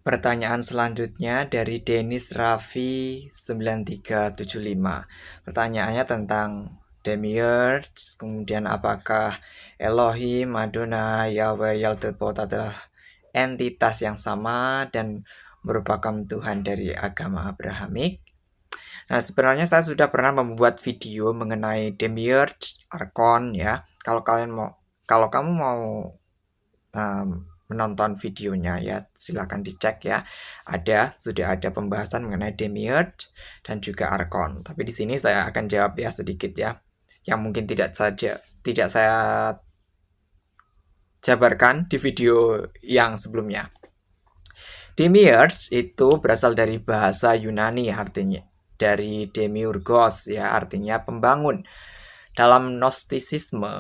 Pertanyaan selanjutnya dari Denis Raffi 9375. Pertanyaannya tentang Demiurge, kemudian apakah Elohim, Adonai, Yahweh, Yaldabaoth adalah entitas yang sama dan merupakan Tuhan dari agama Abrahamik. Nah, sebenarnya saya sudah pernah membuat video mengenai Demiurge, Arkon ya. Kalau kamu mau menonton videonya ya, silahkan dicek ya. Sudah ada pembahasan mengenai Demiurge dan juga Arkon. Tapi di sini saya akan jawab ya sedikit ya, yang mungkin tidak saya jabarkan di video yang sebelumnya. Demiurge itu berasal dari bahasa Yunani, artinya dari demiurgos ya, artinya pembangun. Dalam Gnostisisme,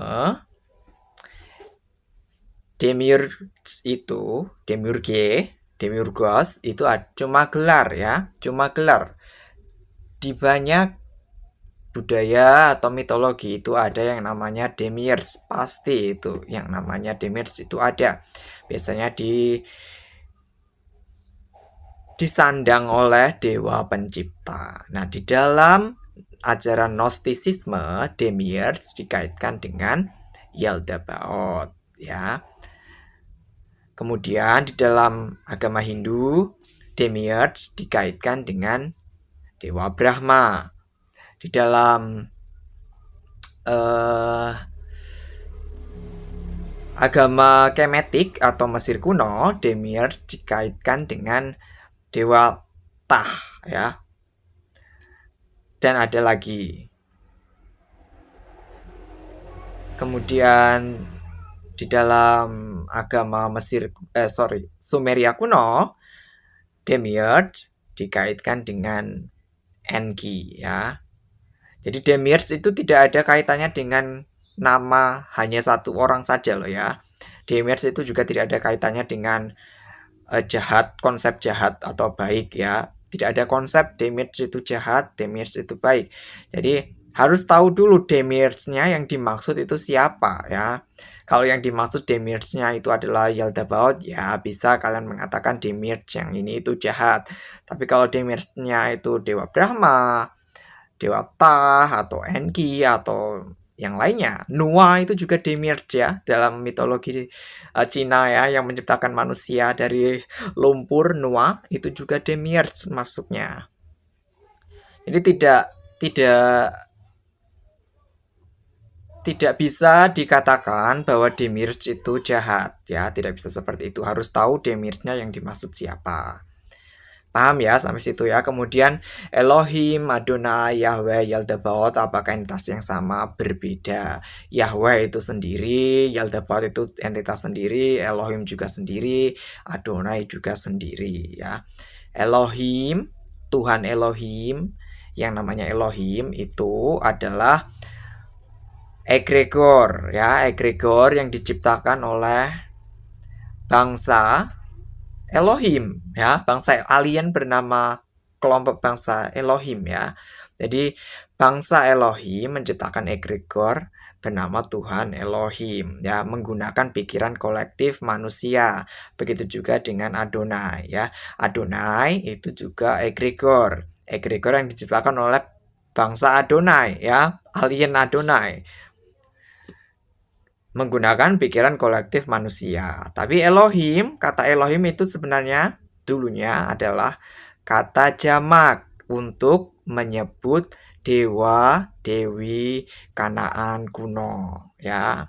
demiurgos itu cuma gelar ya, cuma gelar. Di banyak budaya atau mitologi itu ada yang namanya demiurge, pasti itu yang namanya demiurge itu ada. Biasanya disandang oleh dewa pencipta. Nah, di dalam ajaran Gnostisisme, demiurge dikaitkan dengan Yaldabaoth ya. Kemudian di dalam agama Hindu, Demiurge dikaitkan dengan Dewa Brahma. Di dalam agama Kemetik atau Mesir kuno, Demiurge dikaitkan dengan Dewa Ptah ya. Dan ada lagi. Kemudian di dalam agama Sumeria kuno, Demiurge dikaitkan dengan Enki ya. Jadi Demiurge itu tidak ada kaitannya dengan nama hanya satu orang saja loh ya. Demiurge itu juga tidak ada kaitannya dengan konsep jahat atau baik ya. Tidak ada konsep Demiurge itu jahat, Demiurge itu baik. Jadi harus tahu dulu Demiurge-nya yang dimaksud itu siapa ya. Kalau yang dimaksud Demiurge-nya itu adalah Yaldabaoth, ya bisa kalian mengatakan Demiurge yang ini itu jahat. Tapi kalau Demiurge-nya itu Dewa Brahma, Dewa Ptah, atau Enki, atau yang lainnya, Nuwa itu juga Demiurge ya, dalam mitologi Cina ya, yang menciptakan manusia dari lumpur. Nuwa itu juga Demiurge masuknya. Jadi tidak bisa dikatakan bahwa Demiurge itu jahat ya, tidak bisa seperti itu. Harus tahu Demiurge-nya yang dimaksud siapa. Paham ya sampai situ ya. Kemudian Elohim, Adonai, Yahweh, Yaldabaoth apakah entitas yang sama? Berbeda. Yahweh itu sendiri, Yaldabaoth itu entitas sendiri, Elohim juga sendiri, Adonai juga sendiri ya. Elohim, Tuhan Elohim, yang namanya Elohim itu adalah egregor ya, egregor yang diciptakan oleh bangsa Elohim ya, bangsa alien bernama kelompok bangsa Elohim ya. Jadi bangsa Elohim menciptakan egregor bernama Tuhan Elohim ya, menggunakan pikiran kolektif manusia. Begitu juga dengan Adonai ya. Adonai itu juga egregor yang diciptakan oleh bangsa Adonai ya, alien Adonai, menggunakan pikiran kolektif manusia. Tapi Elohim, kata Elohim itu sebenarnya dulunya adalah kata jamak untuk menyebut dewa, dewi Kanaan kuno ya.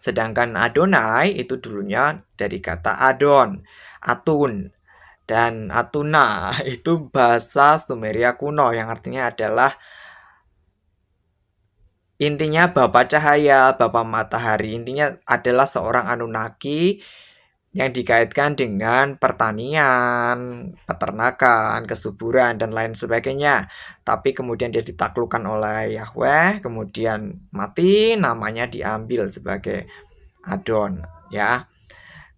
Sedangkan Adonai itu dulunya dari kata Adon, Atun, dan Atuna itu bahasa Sumeria kuno yang artinya adalah intinya Bapak Cahaya, Bapak Matahari. Intinya adalah seorang Anunnaki yang dikaitkan dengan pertanian, peternakan, kesuburan, dan lain sebagainya. Tapi kemudian dia ditaklukkan oleh Yahweh, kemudian mati, namanya diambil sebagai Adon ya.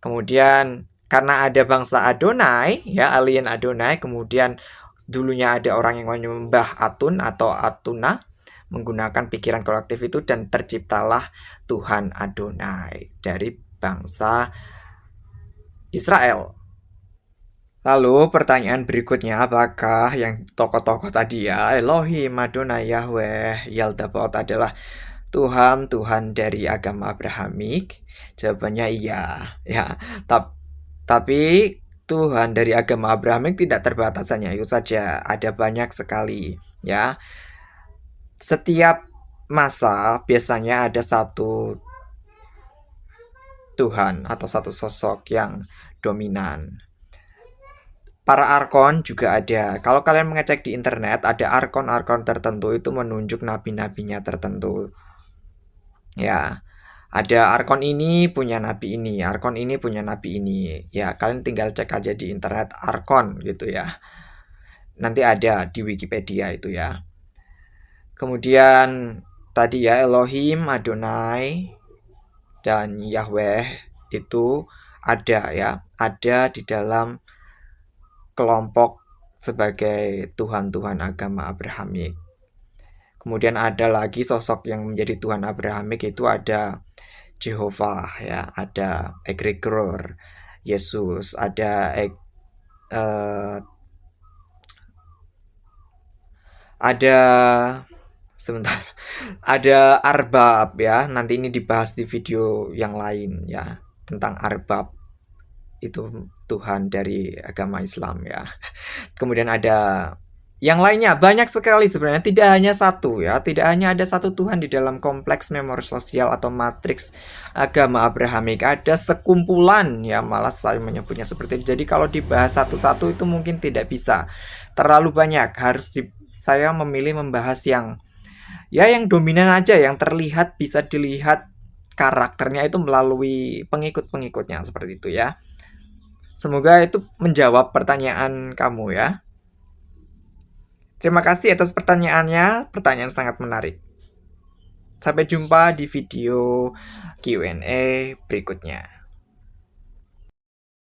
Kemudian karena ada bangsa Adonai ya, alien Adonai, kemudian dulunya ada orang yang menyembah Atun atau Atuna, menggunakan pikiran kolektif itu, dan terciptalah Tuhan Adonai dari bangsa Israel. Lalu pertanyaan berikutnya, apakah yang tokoh-tokoh tadi ya, Elohim, Adonai, Yahweh, Yaldabaoth adalah Tuhan dari agama Abrahamik? Jawabannya iya, ya. Tapi Tuhan dari agama Abrahamik tidak terbatas hanya itu saja, ada banyak sekali, ya. Setiap masa biasanya ada satu Tuhan atau satu sosok yang dominan. Para arkon juga ada. Kalau kalian mengecek di internet, ada arkon-arkon tertentu itu menunjuk nabi-nabinya tertentu. Ya, ada arkon ini punya nabi ini, arkon ini punya nabi ini. Ya, kalian tinggal cek aja di internet arkon gitu ya. Nanti ada di Wikipedia itu ya. Kemudian tadi ya Elohim, Adonai, dan Yahweh itu ada ya, ada di dalam kelompok sebagai Tuhan-Tuhan agama Abrahamik. Kemudian ada lagi sosok yang menjadi Tuhan Abrahamik itu ada Jehovah ya, ada egregor Yesus, ada sebentar, ada arbab ya. Nanti ini dibahas di video yang lain ya, tentang arbab itu Tuhan dari agama Islam ya. Kemudian ada yang lainnya, banyak sekali sebenarnya, tidak hanya satu ya, tidak hanya ada satu Tuhan di dalam kompleks memori sosial atau matriks agama Abrahamik, ada sekumpulan ya, malah saya menyebutnya seperti itu. Jadi kalau dibahas satu-satu itu mungkin tidak bisa, terlalu banyak, saya memilih membahas yang ya yang dominan aja, yang terlihat bisa dilihat karakternya itu melalui pengikut-pengikutnya seperti itu ya. Semoga itu menjawab pertanyaan kamu ya. Terima kasih atas pertanyaannya, pertanyaan sangat menarik. Sampai jumpa di video Q&A berikutnya.